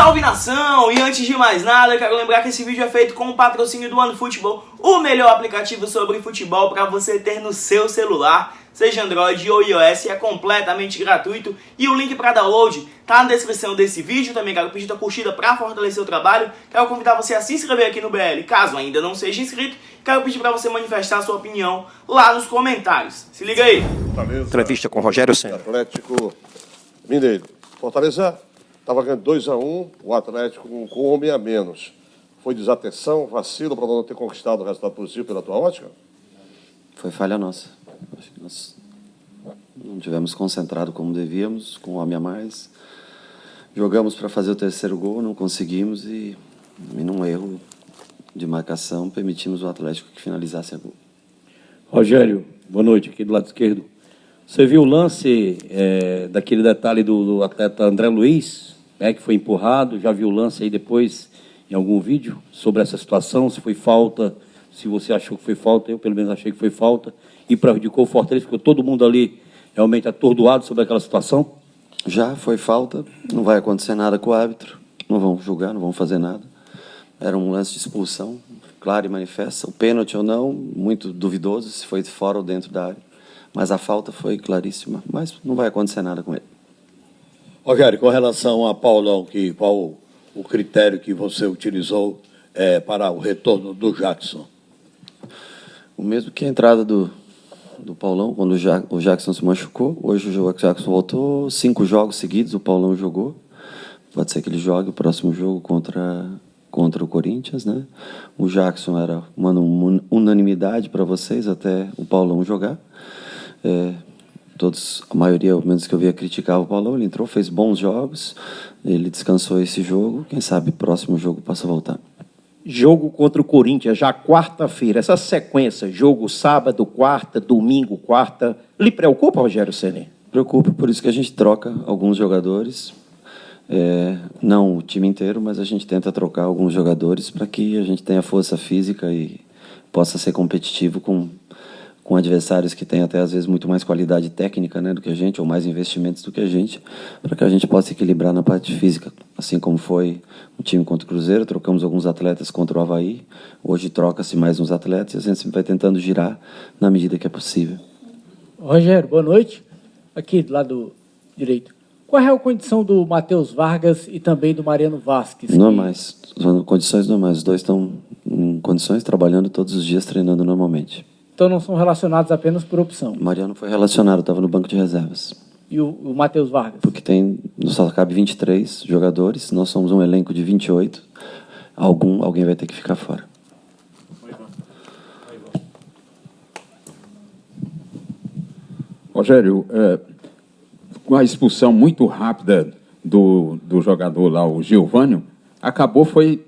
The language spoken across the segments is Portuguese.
Salve nação! E antes de mais nada, quero lembrar que esse vídeo é feito com o patrocínio do OneFootball, o melhor aplicativo sobre futebol para você ter no seu celular, seja Android ou iOS, é completamente gratuito e o link para download tá na descrição desse vídeo. Também quero pedir a curtida para fortalecer o trabalho, quero convidar você a se inscrever aqui no BL, caso ainda não seja inscrito, quero pedir para você manifestar a sua opinião lá nos comentários. Se liga aí! Fortaleza, entrevista com Rogério Ceni. Atlético Mineiro. Fortaleza estava ganhando 2-1, o Atlético com um homem a menos. Foi desatenção, vacilo para não ter conquistado o resultado positivo pela tua ótica? Foi falha nossa. Acho que nós não tivemos concentrado como devíamos, com um homem a mais. Jogamos para fazer o terceiro gol, não conseguimos e num erro de marcação, permitimos o Atlético que finalizasse a gol. Rogério, boa noite, aqui do lado esquerdo. Você viu o lance daquele detalhe do atleta André Luiz, que foi empurrado? Já viu o lance aí depois em algum vídeo sobre essa situação? Se foi falta, se você achou que foi falta, eu pelo menos achei que foi falta, e prejudicou o Fortaleza, ficou todo mundo ali realmente atordoado sobre aquela situação? Já foi falta, não vai acontecer nada com o árbitro, não vão julgar, não vão fazer nada. Era um lance de expulsão, claro e manifesta. O pênalti ou não, muito duvidoso, se foi fora ou dentro da área. Mas a falta foi claríssima, mas não vai acontecer nada com ele. Rogério, com relação a Paulão, qual o critério que você utilizou para o retorno do Jackson? O mesmo que a entrada do Paulão, quando o Jackson se machucou. Hoje o Jackson voltou, 5 jogos seguidos o Paulão jogou. Pode ser que ele jogue o próximo jogo contra o Corinthians, né? O Jackson era uma unanimidade para vocês até o Paulão jogar. A maioria, ao menos que eu via, criticava o Paulão. Ele entrou, fez bons jogos, ele descansou esse jogo, quem sabe próximo jogo possa voltar. Jogo contra o Corinthians, já quarta-feira, essa sequência, jogo sábado, quarta, domingo, quarta, lhe preocupa, Rogério Ceni? Preocupa, por isso que a gente troca alguns jogadores, não o time inteiro, mas a gente tenta trocar alguns jogadores para que a gente tenha força física e possa ser competitivo com adversários que têm até às vezes muito mais qualidade técnica, né, do que a gente, ou mais investimentos do que a gente, para que a gente possa equilibrar na parte física, assim como foi o time contra o Cruzeiro. Trocamos alguns atletas contra o Avaí, hoje troca-se mais uns atletas e a gente sempre vai tentando girar na medida que é possível. Rogério, boa noite. Aqui do lado direito. Qual é a condição do Matheus Vargas e também do Mariano Vasquez? Normais, condições normais. Os dois estão em condições, trabalhando todos os dias, treinando normalmente. Então não são relacionados apenas por opção? O Mariano foi relacionado, estava no banco de reservas. E o Matheus Vargas? Porque só cabe 23 jogadores, nós somos um elenco de 28, alguém vai ter que ficar fora. Rogério, com a expulsão muito rápida do jogador lá, o Giovânio, foi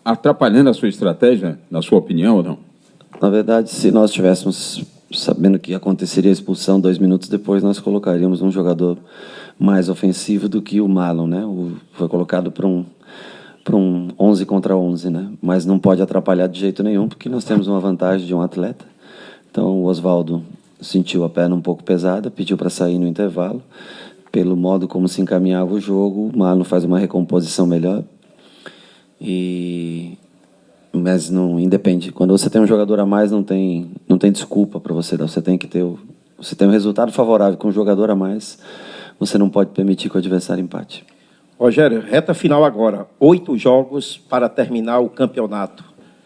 atrapalhando a sua estratégia, na sua opinião, ou não? Na verdade, se nós tivéssemos sabendo que aconteceria a expulsão 2 minutos depois, nós colocaríamos um jogador mais ofensivo do que o Marlon, né? Foi colocado para um 11 contra 11, né? Mas não pode atrapalhar de jeito nenhum, porque nós temos uma vantagem de um atleta. Então, o Oswaldo sentiu a perna um pouco pesada, pediu para sair no intervalo. Pelo modo como se encaminhava o jogo, o Marlon faz uma recomposição melhor. Mas não independe. Quando você tem um jogador a mais, não tem desculpa para você dar. Você tem um resultado favorável com um jogador a mais. Você não pode permitir que o adversário empate. Rogério, reta final agora. 8 jogos para terminar o campeonato.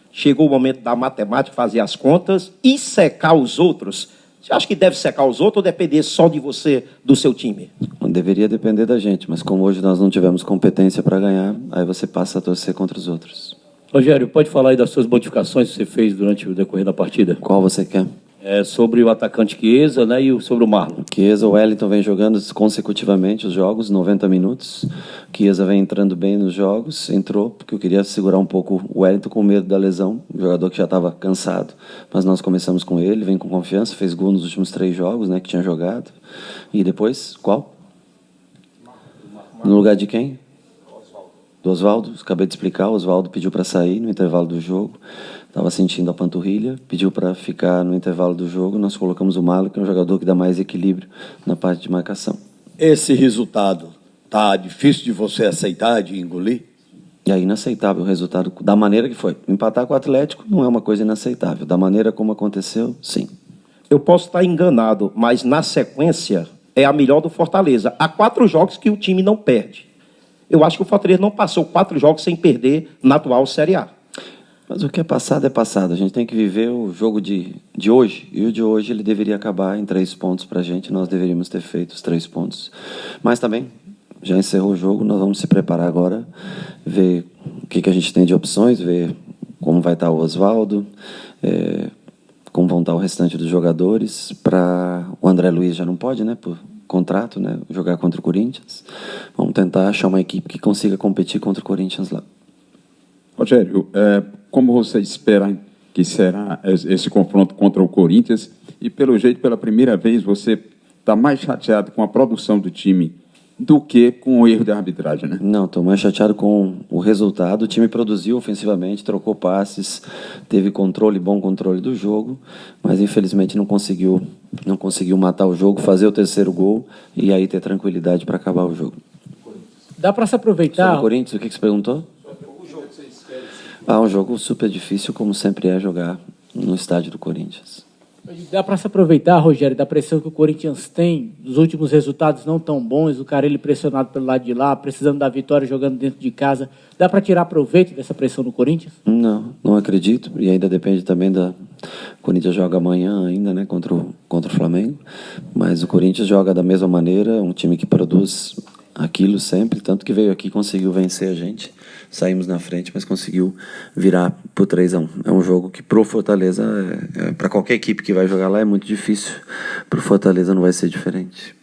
Chegou o momento da matemática, fazer as contas e secar os outros. Você acha que deve secar os outros ou depender só de você, do seu time? Deveria depender da gente, mas como hoje nós não tivemos competência para ganhar, aí você passa a torcer contra os outros. Rogério, pode falar aí das suas modificações que você fez durante o decorrer da partida? Qual você quer? Sobre o atacante Chiesa, né, e sobre o Marlon. Chiesa, o Wellington vem jogando consecutivamente os jogos, 90 minutos. Chiesa vem entrando bem nos jogos, entrou porque eu queria segurar um pouco o Wellington com medo da lesão, um jogador que já estava cansado, mas nós começamos com ele, vem com confiança, fez gol nos últimos 3 jogos, né, que tinha jogado. E depois, qual? No lugar de quem? Do Oswaldo, acabei de explicar. O Oswaldo pediu para sair no intervalo do jogo, estava sentindo a panturrilha, pediu para ficar no intervalo do jogo. Nós colocamos o Marlon, que é um jogador que dá mais equilíbrio na parte de marcação. Esse resultado tá difícil de você aceitar, de engolir? E é inaceitável o resultado da maneira que foi. Empatar com o Atlético não é uma coisa inaceitável. Da maneira como aconteceu, sim. Eu posso estar enganado, mas na sequência é a melhor do Fortaleza. Há 4 jogos que o time não perde. Eu acho que o Fortaleza não passou 4 jogos sem perder na atual Série A. Mas o que é passado é passado. A gente tem que viver o jogo de hoje. E o de hoje ele deveria acabar em 3 pontos para a gente. Nós deveríamos ter feito os 3 pontos. Mas também, já encerrou o jogo, nós vamos se preparar agora, ver o que a gente tem de opções, ver como vai estar o Oswaldo, como vão estar o restante dos jogadores. O André Luiz já não pode, né, por contrato, né, jogar contra o Corinthians. Vamos tentar achar uma equipe que consiga competir contra o Corinthians lá. Rogério, como você espera que será esse confronto contra o Corinthians? E, pelo jeito, pela primeira vez, você está mais chateado com a produção do time do que com o erro de arbitragem, né? Não, estou mais chateado com o resultado. O time produziu ofensivamente, trocou passes, teve bom controle do jogo, mas infelizmente não conseguiu matar o jogo, fazer o 3º gol e aí ter tranquilidade para acabar o jogo. Dá para se aproveitar... Sobre o Corinthians, o que você perguntou? Um jogo super difícil, como sempre é jogar no estádio do Corinthians. Dá para se aproveitar, Rogério, da pressão que o Corinthians tem, dos últimos resultados não tão bons, o Carille pressionado pelo lado de lá, precisando da vitória, jogando dentro de casa. Dá para tirar proveito dessa pressão do Corinthians? Não acredito. E ainda depende também O Corinthians joga amanhã ainda, né, contra o Flamengo. Mas o Corinthians joga da mesma maneira, um time que produz aquilo sempre, tanto que veio aqui e conseguiu vencer a gente. Saímos na frente, mas conseguiu virar por 3-1. É um jogo que pro Fortaleza, para qualquer equipe que vai jogar lá, é muito difícil. Pro Fortaleza não vai ser diferente.